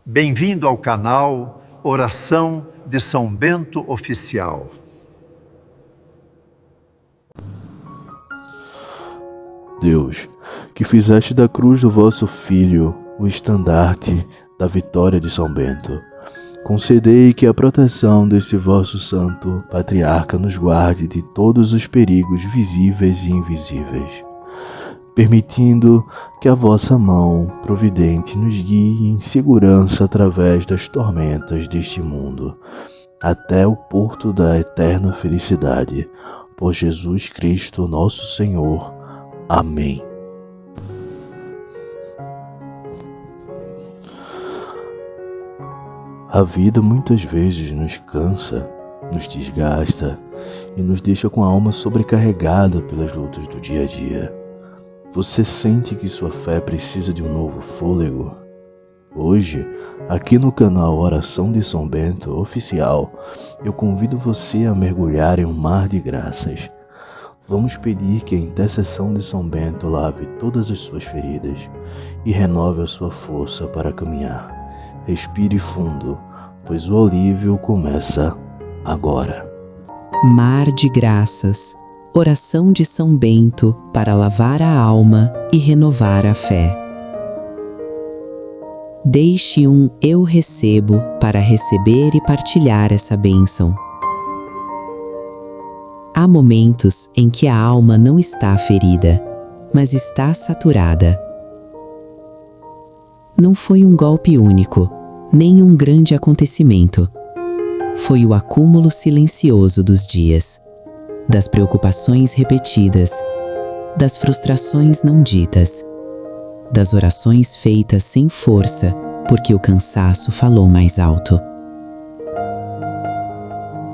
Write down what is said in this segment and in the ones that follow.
Bem-vindo ao canal Oração de São Bento Oficial. Deus, que fizeste da cruz do vosso Filho o estandarte da vitória de São Bento, concedei que a proteção desse vosso santo patriarca nos guarde de todos os perigos visíveis e invisíveis, permitindo que a vossa mão providente nos guie em segurança através das tormentas deste mundo, até o porto da eterna felicidade. Por Jesus Cristo, nosso Senhor. Amém. A vida muitas vezes nos cansa, nos desgasta e nos deixa com a alma sobrecarregada pelas lutas do dia a dia. Você sente que sua fé precisa de um novo fôlego? Hoje, aqui no canal Oração de São Bento Oficial, eu convido você a mergulhar em um mar de graças. Vamos pedir que a intercessão de São Bento lave todas as suas feridas e renove a sua força para caminhar. Respire fundo, pois o alívio começa agora. Mar de graças. Oração de São Bento para lavar a alma e renovar a fé. Deixe um eu recebo para receber e partilhar essa bênção. Há momentos em que a alma não está ferida, mas está saturada. Não foi um golpe único, nem um grande acontecimento. Foi o acúmulo silencioso dos dias, das preocupações repetidas, das frustrações não ditas, das orações feitas sem força, porque o cansaço falou mais alto.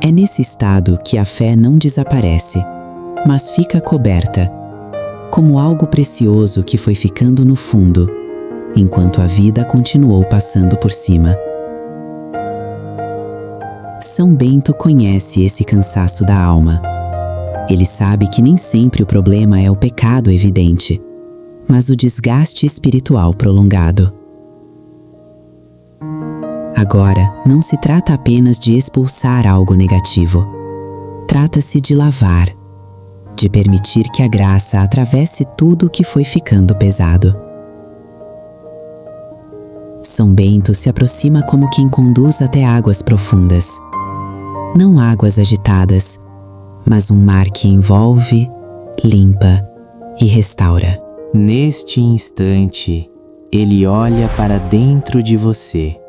É nesse estado que a fé não desaparece, mas fica coberta, como algo precioso que foi ficando no fundo, enquanto a vida continuou passando por cima. São Bento conhece esse cansaço da alma. Ele sabe que nem sempre o problema é o pecado evidente, mas o desgaste espiritual prolongado. Agora, não se trata apenas de expulsar algo negativo. Trata-se de lavar, de permitir que a graça atravesse tudo o que foi ficando pesado. São Bento se aproxima como quem conduz até águas profundas. Não águas agitadas, mas um mar que envolve, limpa e restaura. Neste instante, ele olha para dentro de você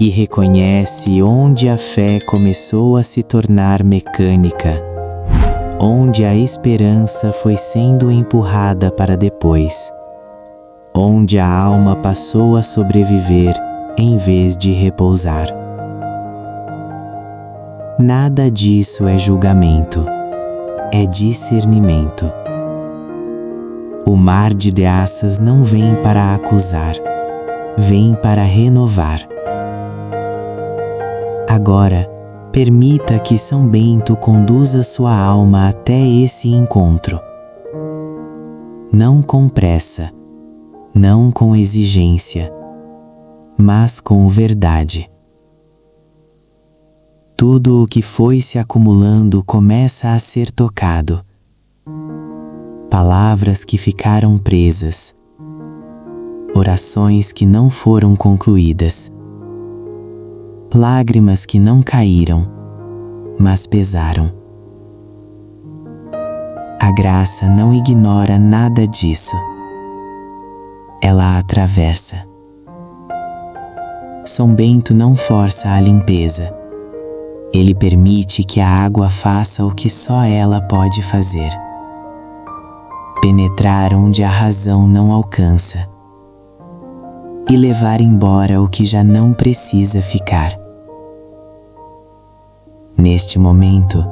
e reconhece onde a fé começou a se tornar mecânica, onde a esperança foi sendo empurrada para depois, onde a alma passou a sobreviver em vez de repousar. Nada disso é julgamento, é discernimento. O mar de graças não vem para acusar, vem para renovar. Agora, permita que São Bento conduza sua alma até esse encontro. Não com pressa, não com exigência, mas com verdade. Tudo o que foi se acumulando começa a ser tocado. Palavras que ficaram presas, orações que não foram concluídas, lágrimas que não caíram, mas pesaram. A graça não ignora nada disso. Ela atravessa. São Bento não força a limpeza. Ele permite que a água faça o que só ela pode fazer. Penetrar onde a razão não alcança e levar embora o que já não precisa ficar. Neste momento,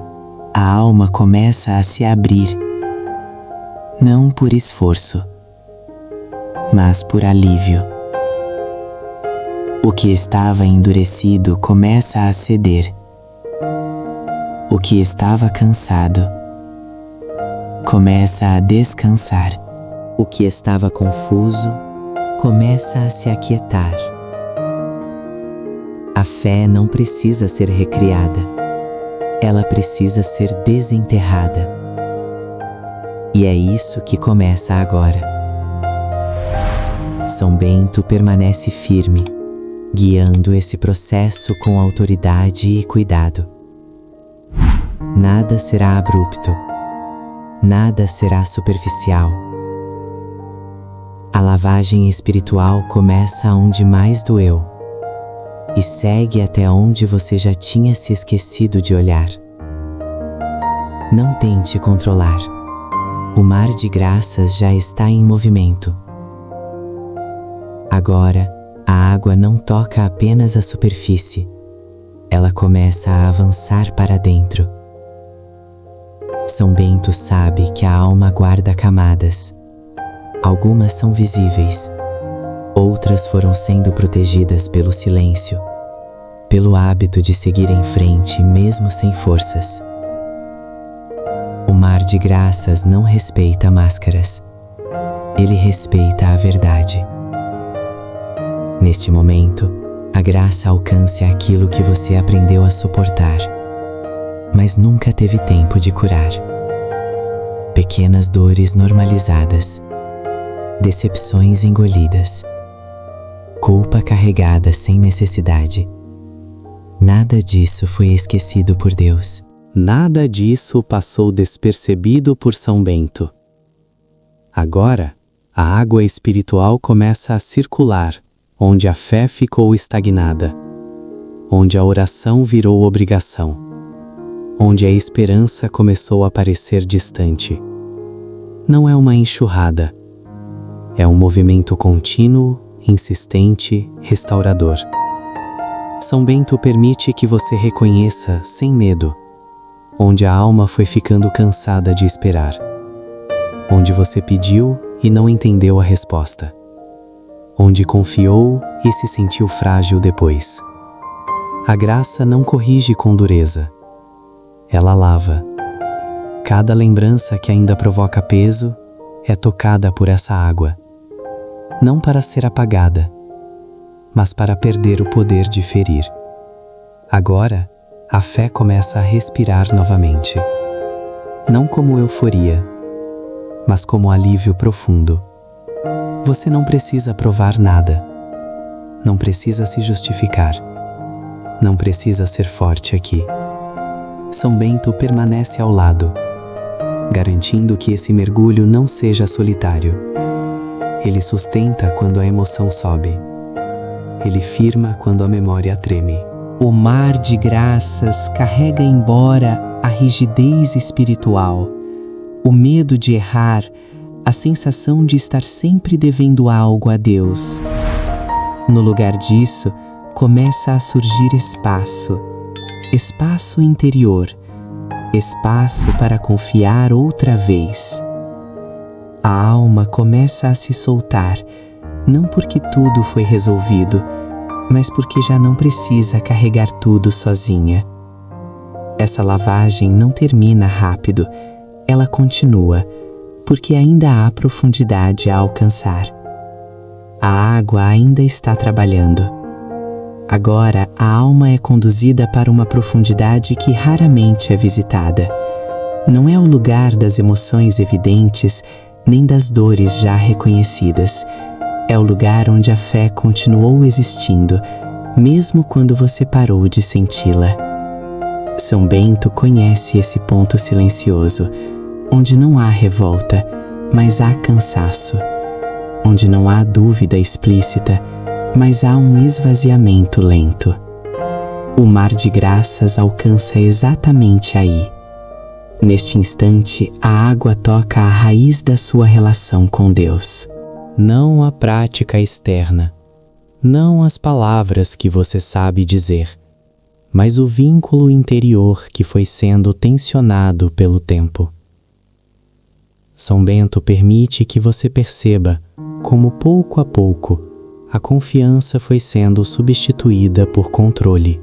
a alma começa a se abrir, não por esforço, mas por alívio. O que estava endurecido começa a ceder. O que estava cansado começa a descansar. O que estava confuso começa a se aquietar. A fé não precisa ser recriada, ela precisa ser desenterrada. E é isso que começa agora. São Bento permanece firme, guiando esse processo com autoridade e cuidado. Nada será abrupto, nada será superficial. A lavagem espiritual começa onde mais doeu e segue até onde você já tinha se esquecido de olhar. Não tente controlar. O mar de graças já está em movimento. Agora, a água não toca apenas a superfície, ela começa a avançar para dentro. São Bento sabe que a alma guarda camadas. Algumas são visíveis, outras foram sendo protegidas pelo silêncio, pelo hábito de seguir em frente mesmo sem forças. O mar de graças não respeita máscaras, ele respeita a verdade. Neste momento, a graça alcança aquilo que você aprendeu a suportar, mas nunca teve tempo de curar. Pequenas dores normalizadas, decepções engolidas, culpa carregada sem necessidade. Nada disso foi esquecido por Deus. Nada disso passou despercebido por São Bento. Agora, a água espiritual começa a circular, onde a fé ficou estagnada, onde a oração virou obrigação, onde a esperança começou a parecer distante. Não é uma enxurrada, é um movimento contínuo, insistente, restaurador. São Bento permite que você reconheça, sem medo, onde a alma foi ficando cansada de esperar, onde você pediu e não entendeu a resposta, onde confiou e se sentiu frágil depois. A graça não corrige com dureza, ela lava. Cada lembrança que ainda provoca peso é tocada por essa água, não para ser apagada, mas para perder o poder de ferir. Agora, a fé começa a respirar novamente, não como euforia, mas como alívio profundo. Você não precisa provar nada, não precisa se justificar, não precisa ser forte aqui. São Bento permanece ao lado, garantindo que esse mergulho não seja solitário. Ele sustenta quando a emoção sobe, ele firma quando a memória treme. O mar de graças carrega embora a rigidez espiritual, o medo de errar, a sensação de estar sempre devendo algo a Deus. No lugar disso, começa a surgir espaço, espaço interior, espaço para confiar outra vez. A alma começa a se soltar, não porque tudo foi resolvido, mas porque já não precisa carregar tudo sozinha. Essa lavagem não termina rápido, ela continua, porque ainda há profundidade a alcançar. A água ainda está trabalhando. Agora a alma é conduzida para uma profundidade que raramente é visitada. Não é o lugar das emoções evidentes, nem das dores já reconhecidas. É o lugar onde a fé continuou existindo, mesmo quando você parou de senti-la. São Bento conhece esse ponto silencioso, onde não há revolta, mas há cansaço, onde não há dúvida explícita, mas há um esvaziamento lento. O mar de graças alcança exatamente aí. Neste instante, a água toca a raiz da sua relação com Deus. Não a prática externa, não as palavras que você sabe dizer, mas o vínculo interior que foi sendo tensionado pelo tempo. São Bento permite que você perceba como pouco a pouco a confiança foi sendo substituída por controle,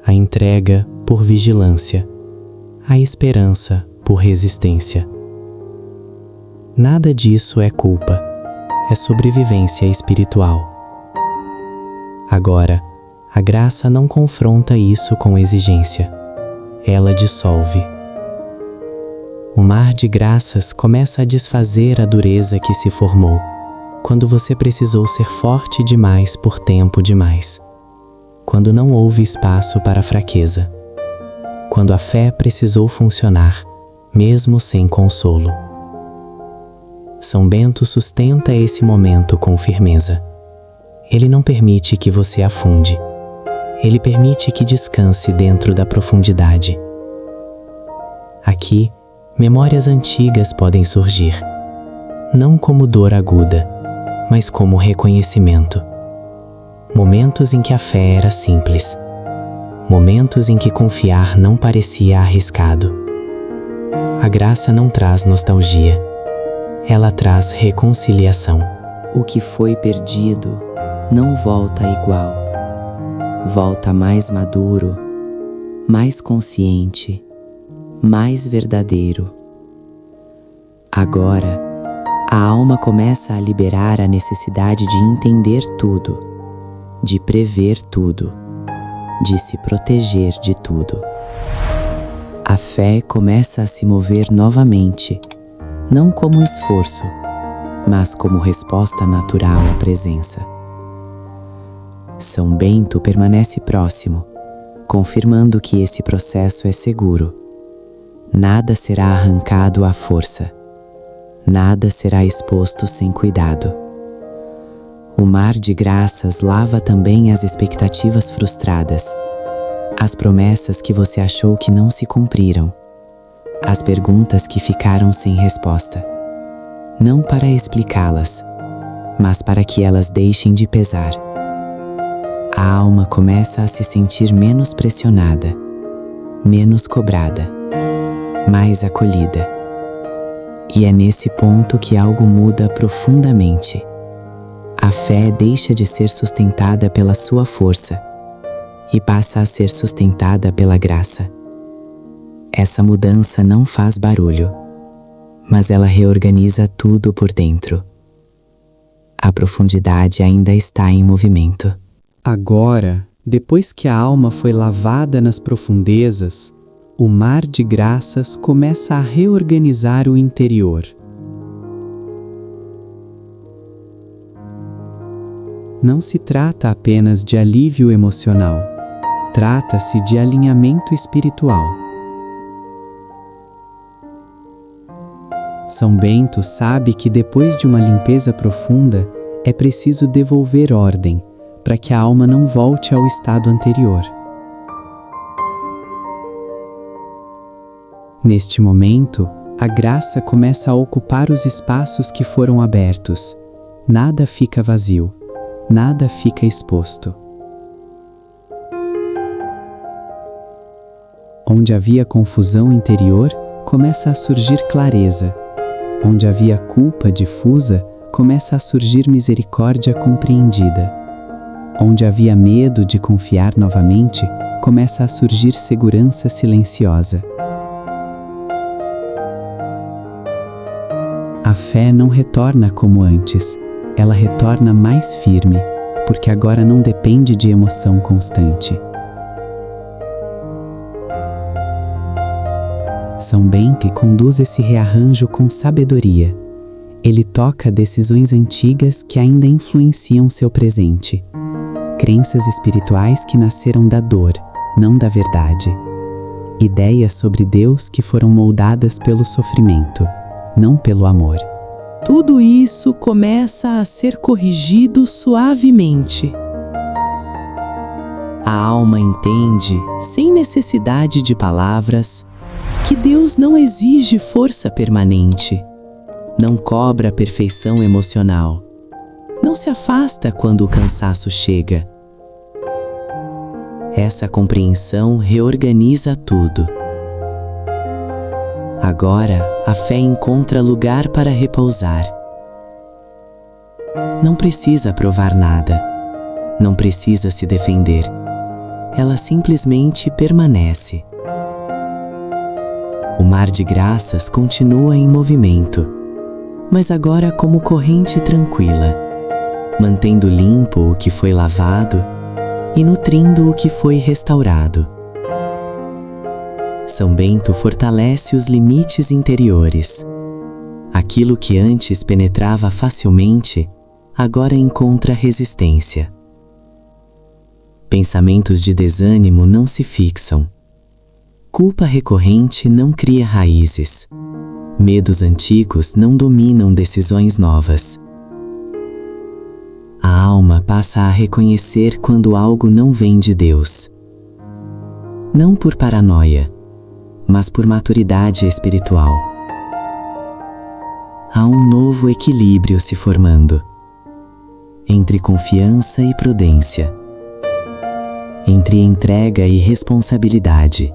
a entrega por vigilância, a esperança por resistência. Nada disso é culpa, é sobrevivência espiritual. Agora, A graça não confronta isso com exigência. Ela dissolve. O mar de graças começa a desfazer a dureza que se formou quando você precisou ser forte demais por tempo demais, quando não houve espaço para a fraqueza, quando a fé precisou funcionar, mesmo sem consolo. São Bento sustenta esse momento com firmeza. Ele não permite que você afunde. Ele permite que descanse dentro da profundidade. Aqui, memórias antigas podem surgir, não como dor aguda, mas como reconhecimento. Momentos em que a fé era simples. Momentos em que confiar não parecia arriscado. A graça não traz nostalgia. Ela traz reconciliação. O que foi perdido não volta igual. Volta mais maduro, mais consciente, mais verdadeiro. Agora, a alma começa a liberar a necessidade de entender tudo, de prever tudo, de se proteger de tudo. A fé começa a se mover novamente, não como esforço, mas como resposta natural à presença. São Bento permanece próximo, confirmando que esse processo é seguro. Nada será arrancado à força. Nada será exposto sem cuidado. O mar de graças lava também as expectativas frustradas, as promessas que você achou que não se cumpriram, as perguntas que ficaram sem resposta. Não para explicá-las, mas para que elas deixem de pesar. A alma começa a se sentir menos pressionada, menos cobrada, mais acolhida. E é nesse ponto que algo muda profundamente. A fé deixa de ser sustentada pela sua força e passa a ser sustentada pela graça. Essa mudança não faz barulho, mas ela reorganiza tudo por dentro. A profundidade ainda está em movimento. Agora, depois que a alma foi lavada nas profundezas, o mar de graças começa a reorganizar o interior. Não se trata apenas de alívio emocional. Trata-se de alinhamento espiritual. São Bento sabe que depois de uma limpeza profunda, é preciso devolver ordem, para que a alma não volte ao estado anterior. Neste momento, a graça começa a ocupar os espaços que foram abertos. Nada fica vazio, nada fica exposto. Onde havia confusão interior, começa a surgir clareza. Onde havia culpa difusa, começa a surgir misericórdia compreendida. Onde havia medo de confiar novamente, começa a surgir segurança silenciosa. A fé não retorna como antes, ela retorna mais firme, porque agora não depende de emoção constante. São Bento conduz esse rearranjo com sabedoria. Ele toca decisões antigas que ainda influenciam seu presente. Crenças espirituais que nasceram da dor, não da verdade. Ideias sobre Deus que foram moldadas pelo sofrimento, não pelo amor. Tudo isso começa a ser corrigido suavemente. A alma entende, sem necessidade de palavras, que Deus não exige força permanente, não cobra perfeição emocional, não se afasta quando o cansaço chega. Essa compreensão reorganiza tudo. Agora, a fé encontra lugar para repousar. Não precisa provar nada, não precisa se defender. Ela simplesmente permanece. O mar de graças continua em movimento, mas agora como corrente tranquila, mantendo limpo o que foi lavado e nutrindo o que foi restaurado. São Bento fortalece os limites interiores. Aquilo que antes penetrava facilmente, agora encontra resistência. Pensamentos de desânimo não se fixam. Culpa recorrente não cria raízes. Medos antigos não dominam decisões novas. A alma passa a reconhecer quando algo não vem de Deus. Não por paranoia, mas por maturidade espiritual. Há um novo equilíbrio se formando entre confiança e prudência, entre entrega e responsabilidade,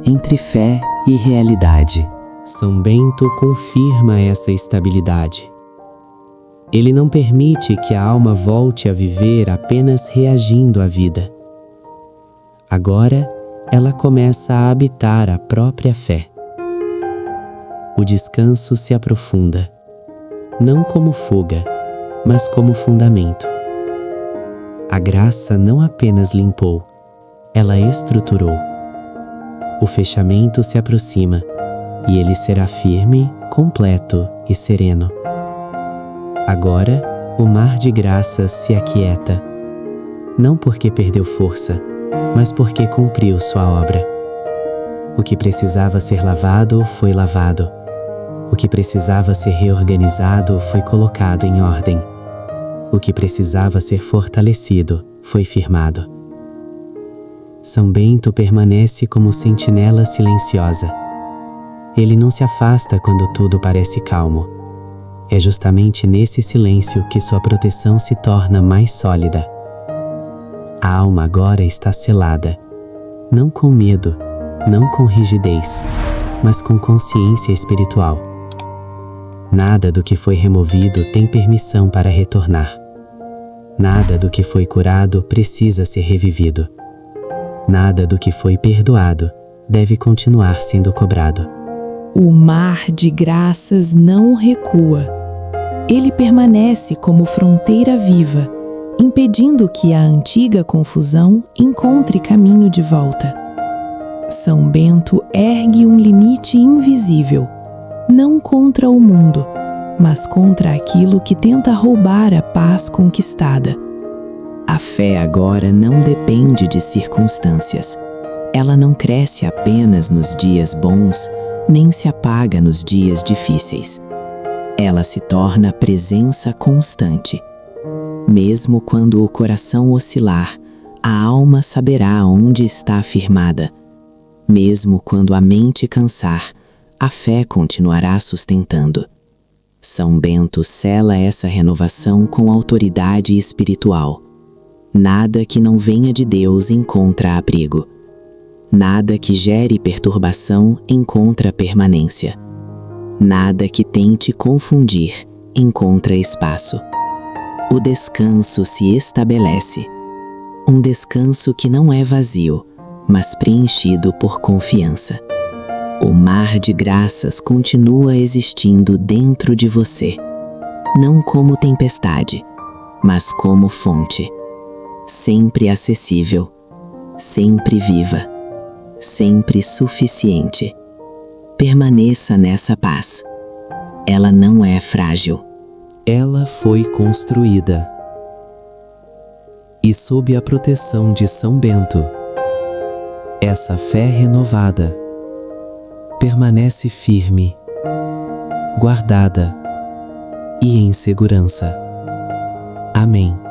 entre fé e realidade. São Bento confirma essa estabilidade. Ele não permite que a alma volte a viver apenas reagindo à vida. Agora, ela começa a habitar a própria fé. O descanso se aprofunda, não como fuga, mas como fundamento. A graça não apenas limpou, ela estruturou. O fechamento se aproxima e ele será firme, completo e sereno. Agora, o mar de graças se aquieta, não porque perdeu força, mas porque cumpriu sua obra. O que precisava ser lavado foi lavado. O que precisava ser reorganizado foi colocado em ordem. O que precisava ser fortalecido foi firmado. São Bento permanece como sentinela silenciosa. Ele não se afasta quando tudo parece calmo. É justamente nesse silêncio que sua proteção se torna mais sólida. A alma agora está selada, não com medo, não com rigidez, mas com consciência espiritual. Nada do que foi removido tem permissão para retornar. Nada do que foi curado precisa ser revivido. Nada do que foi perdoado deve continuar sendo cobrado. O mar de graças não recua. Ele permanece como fronteira viva, impedindo que a antiga confusão encontre caminho de volta. São Bento ergue um limite invisível, não contra o mundo, mas contra aquilo que tenta roubar a paz conquistada. A fé agora não depende de circunstâncias. Ela não cresce apenas nos dias bons, nem se apaga nos dias difíceis. Ela se torna presença constante. Mesmo quando o coração oscilar, a alma saberá onde está firmada. Mesmo quando a mente cansar, a fé continuará sustentando. São Bento sela essa renovação com autoridade espiritual. Nada que não venha de Deus encontra abrigo. Nada que gere perturbação encontra permanência. Nada que tente confundir encontra espaço. O descanso se estabelece. Um descanso que não é vazio, mas preenchido por confiança. O mar de graças continua existindo dentro de você, não como tempestade, mas como fonte. Sempre acessível, sempre viva, sempre suficiente. Permaneça nessa paz. Ela não é frágil. Ela foi construída. E sob a proteção de São Bento, essa fé renovada permanece firme, guardada e em segurança. Amém.